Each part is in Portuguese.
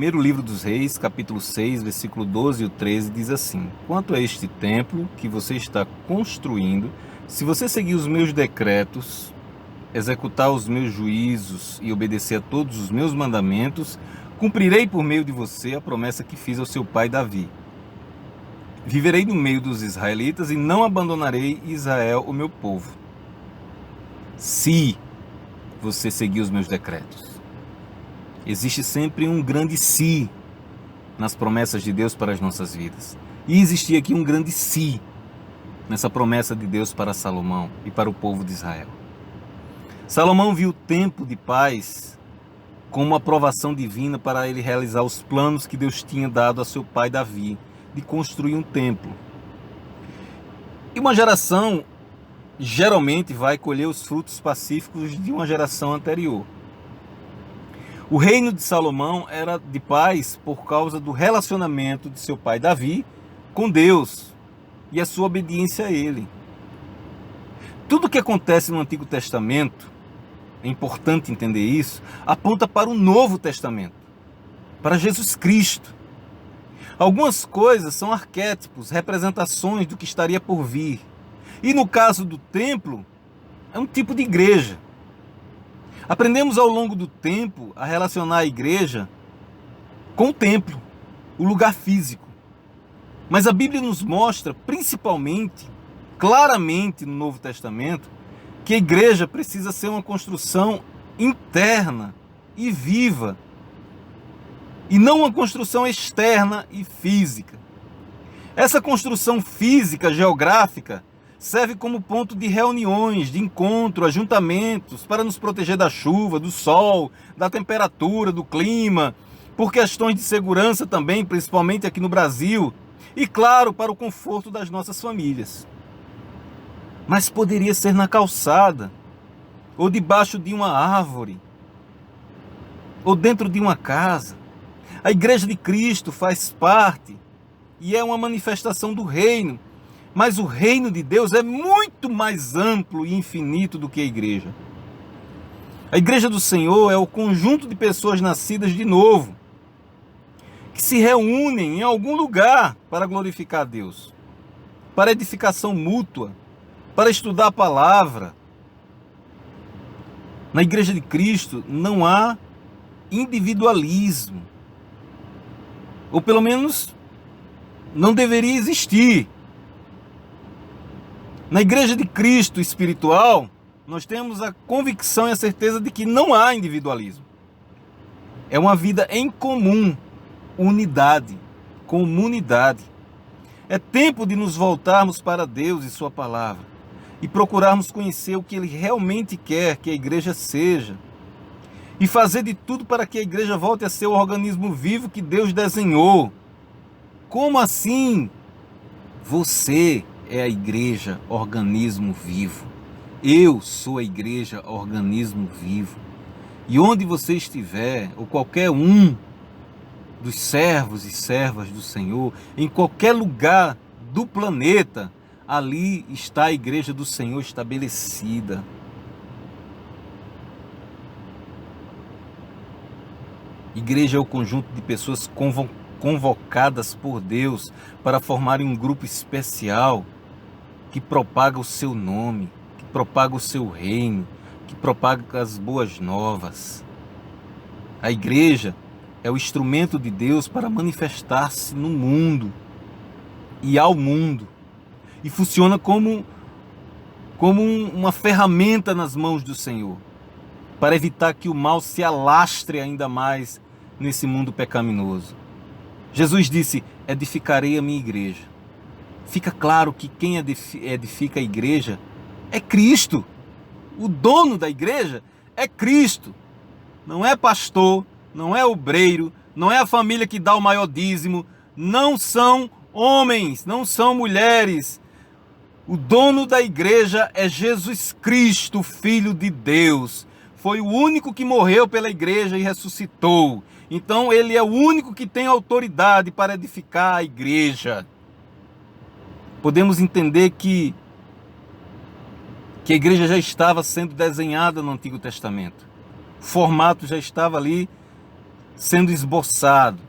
Primeiro livro dos Reis, capítulo 6, versículo 12 e 13, diz assim: Quanto a este templo que você está construindo, se você seguir os meus decretos, executar os meus juízos e obedecer a todos os meus mandamentos, cumprirei por meio de você a promessa que fiz ao seu pai Davi. Viverei no meio dos israelitas e não abandonarei Israel, o meu povo. Se você seguir os meus decretos. Existe sempre um grande se nas promessas de Deus para as nossas vidas. E existia aqui um grande se nessa promessa de Deus para Salomão e para o povo de Israel. Salomão viu o tempo de paz como uma aprovação divina para ele realizar os planos que Deus tinha dado a seu pai Davi, de construir um templo. E uma geração geralmente vai colher os frutos pacíficos de uma geração anterior. O reino de Salomão era de paz por causa do relacionamento de seu pai Davi com Deus e a sua obediência a ele. Tudo que acontece no Antigo Testamento, é importante entender isso, aponta para o Novo Testamento, para Jesus Cristo. Algumas coisas são arquétipos, representações do que estaria por vir. E no caso do templo, é um tipo de igreja. Aprendemos ao longo do tempo a relacionar a igreja com o templo, o lugar físico. Mas a Bíblia nos mostra, principalmente, claramente no Novo Testamento, que a igreja precisa ser uma construção interna e viva, e não uma construção externa e física. Essa construção física, geográfica, serve como ponto de reuniões, de encontro, ajuntamentos, para nos proteger da chuva, do sol, da temperatura, do clima, por questões de segurança também, principalmente aqui no Brasil, e claro, para o conforto das nossas famílias. Mas poderia ser na calçada, ou debaixo de uma árvore, ou dentro de uma casa. A Igreja de Cristo faz parte e é uma manifestação do reino. Mas o reino de Deus é muito mais amplo e infinito do que a igreja. A igreja do Senhor é o conjunto de pessoas nascidas de novo, que se reúnem em algum lugar para glorificar a Deus, para edificação mútua, para estudar a palavra. Na igreja de Cristo não há individualismo, ou pelo menos não deveria existir. Na igreja de Cristo espiritual, nós temos a convicção e a certeza de que não há individualismo. É uma vida em comum, unidade, comunidade. É tempo de nos voltarmos para Deus e sua palavra e procurarmos conhecer o que Ele realmente quer que a igreja seja e fazer de tudo para que a igreja volte a ser o organismo vivo que Deus desenhou. Como assim? Você é a igreja, organismo vivo. Eu sou a igreja, organismo vivo. E onde você estiver, ou qualquer um dos servos e servas do Senhor, em qualquer lugar do planeta, ali está a igreja do Senhor estabelecida. Igreja é o conjunto de pessoas convocadas por Deus para formarem um grupo especial que propaga o seu nome, que propaga o seu reino, que propaga as boas novas. A igreja é o instrumento de Deus para manifestar-se no mundo e ao mundo. E funciona como uma ferramenta nas mãos do Senhor, para evitar que o mal se alastre ainda mais nesse mundo pecaminoso. Jesus disse: edificarei a minha igreja. Fica claro que quem edifica a igreja é Cristo. O dono da igreja é Cristo. Não é pastor, não é obreiro, não é a família que dá o maior dízimo, não são homens, não são mulheres. O dono da igreja é Jesus Cristo, Filho de Deus. Foi o único que morreu pela igreja e ressuscitou. Então ele é o único que tem autoridade para edificar a igreja. Podemos entender que a igreja já estava sendo desenhada no Antigo Testamento. O formato já estava ali sendo esboçado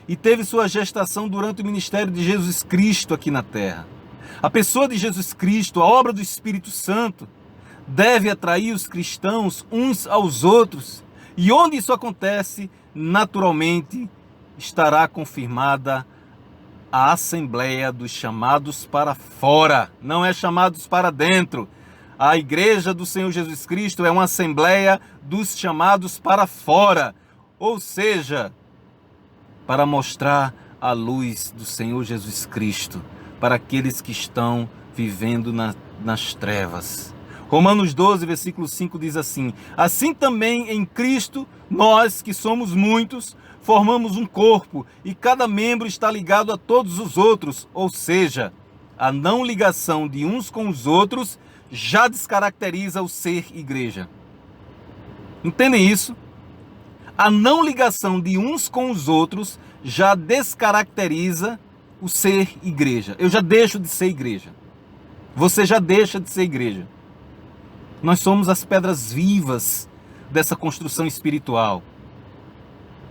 e teve sua gestação durante o ministério de Jesus Cristo aqui na terra. A pessoa de Jesus Cristo, a obra do Espírito Santo, deve atrair os cristãos uns aos outros, e onde isso acontece, naturalmente estará confirmada a assembleia dos chamados para fora, não é chamados para dentro. A igreja do Senhor Jesus Cristo é uma assembleia dos chamados para fora, ou seja, para mostrar a luz do Senhor Jesus Cristo para aqueles que estão vivendo nas trevas. Romanos 12, versículo 5 diz assim: assim também em Cristo, nós que somos muitos, formamos um corpo, e cada membro está ligado a todos os outros, ou seja, a não ligação de uns com os outros já descaracteriza o ser igreja. Entendem isso? A não ligação de uns com os outros já descaracteriza o ser igreja. Eu já deixo de ser igreja. Você já deixa de ser igreja. Nós somos as pedras vivas dessa construção espiritual.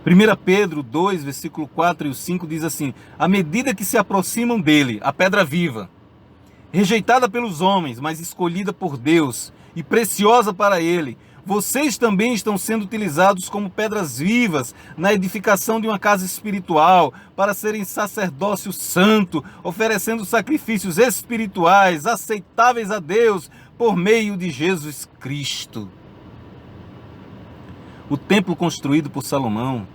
1 Pedro 2, versículo 4 e 5 diz assim: à medida que se aproximam dele, a pedra viva, rejeitada pelos homens, mas escolhida por Deus e preciosa para ele, vocês também estão sendo utilizados como pedras vivas na edificação de uma casa espiritual, para serem sacerdócio santo, oferecendo sacrifícios espirituais aceitáveis a Deus por meio de Jesus Cristo. O templo construído por Salomão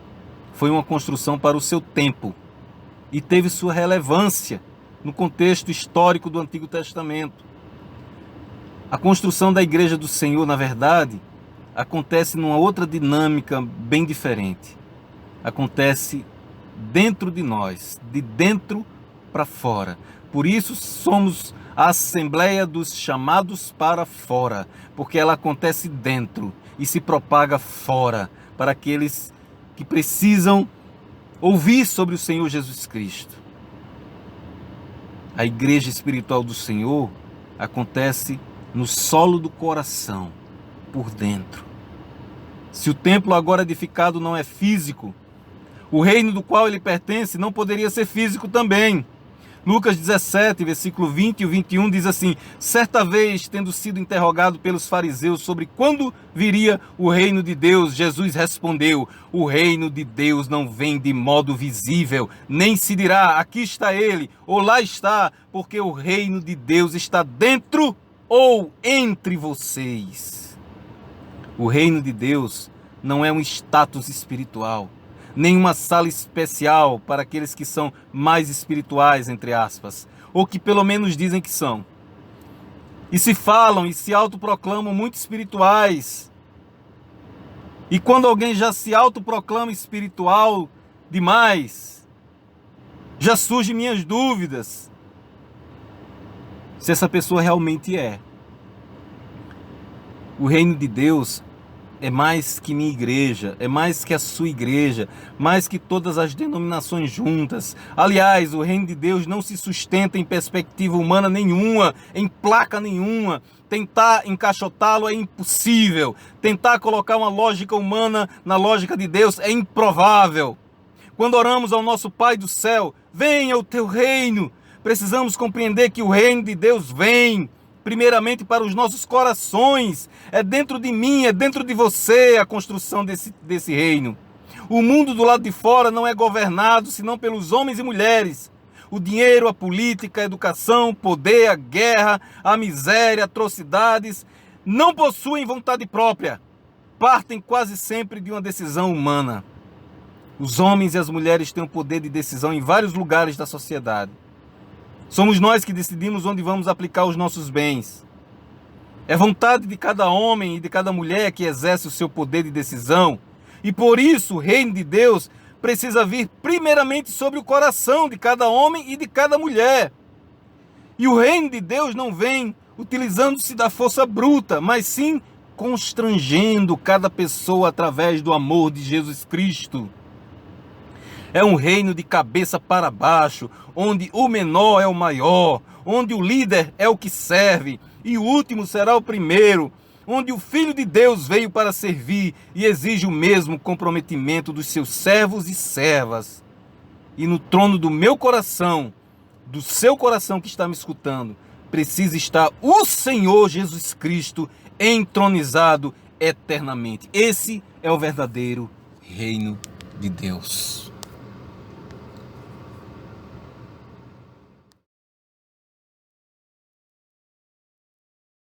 foi uma construção para o seu tempo e teve sua relevância no contexto histórico do Antigo Testamento. A construção da igreja do Senhor, na verdade, acontece numa outra dinâmica bem diferente. Acontece dentro de nós, de dentro para fora. Por isso somos a assembleia dos chamados para fora, porque ela acontece dentro e se propaga fora para aqueles que precisam ouvir sobre o Senhor Jesus Cristo. A igreja espiritual do Senhor acontece no solo do coração, por dentro. Se o templo agora edificado não é físico, o reino do qual ele pertence não poderia ser físico também. Lucas 17, versículo 20 e 21 diz assim: certa vez, tendo sido interrogado pelos fariseus sobre quando viria o reino de Deus, Jesus respondeu: o reino de Deus não vem de modo visível, nem se dirá, aqui está ele, ou lá está, porque o reino de Deus está dentro ou entre vocês. O reino de Deus não é um status espiritual, nem uma sala especial para aqueles que são mais espirituais, entre aspas, ou que pelo menos dizem que são. E se falam e se autoproclamam muito espirituais. E quando alguém já se autoproclama espiritual demais, já surgem minhas dúvidas se essa pessoa realmente é. O reino de Deus é mais que minha igreja, é mais que a sua igreja, mais que todas as denominações juntas. Aliás, o reino de Deus não se sustenta em perspectiva humana nenhuma, em placa nenhuma. Tentar encaixotá-lo é impossível. Tentar colocar uma lógica humana na lógica de Deus é improvável. Quando oramos ao nosso Pai do céu, venha o teu reino, precisamos compreender que o reino de Deus vem primeiramente para os nossos corações. É dentro de mim, é dentro de você a construção desse reino. O mundo do lado de fora não é governado senão pelos homens e mulheres. O dinheiro, a política, a educação, o poder, a guerra, a miséria, atrocidades, não possuem vontade própria. Partem quase sempre de uma decisão humana. Os homens e as mulheres têm o poder de decisão em vários lugares da sociedade. Somos nós que decidimos onde vamos aplicar os nossos bens. É vontade de cada homem e de cada mulher que exerce o seu poder de decisão. E por isso o reino de Deus precisa vir primeiramente sobre o coração de cada homem e de cada mulher. E o reino de Deus não vem utilizando-se da força bruta, mas sim constrangendo cada pessoa através do amor de Jesus Cristo. É um reino de cabeça para baixo, onde o menor é o maior, onde o líder é o que serve e o último será o primeiro, onde o Filho de Deus veio para servir e exige o mesmo comprometimento dos seus servos e servas. E no trono do meu coração, do seu coração que está me escutando, precisa estar o Senhor Jesus Cristo entronizado eternamente. Esse é o verdadeiro reino de Deus.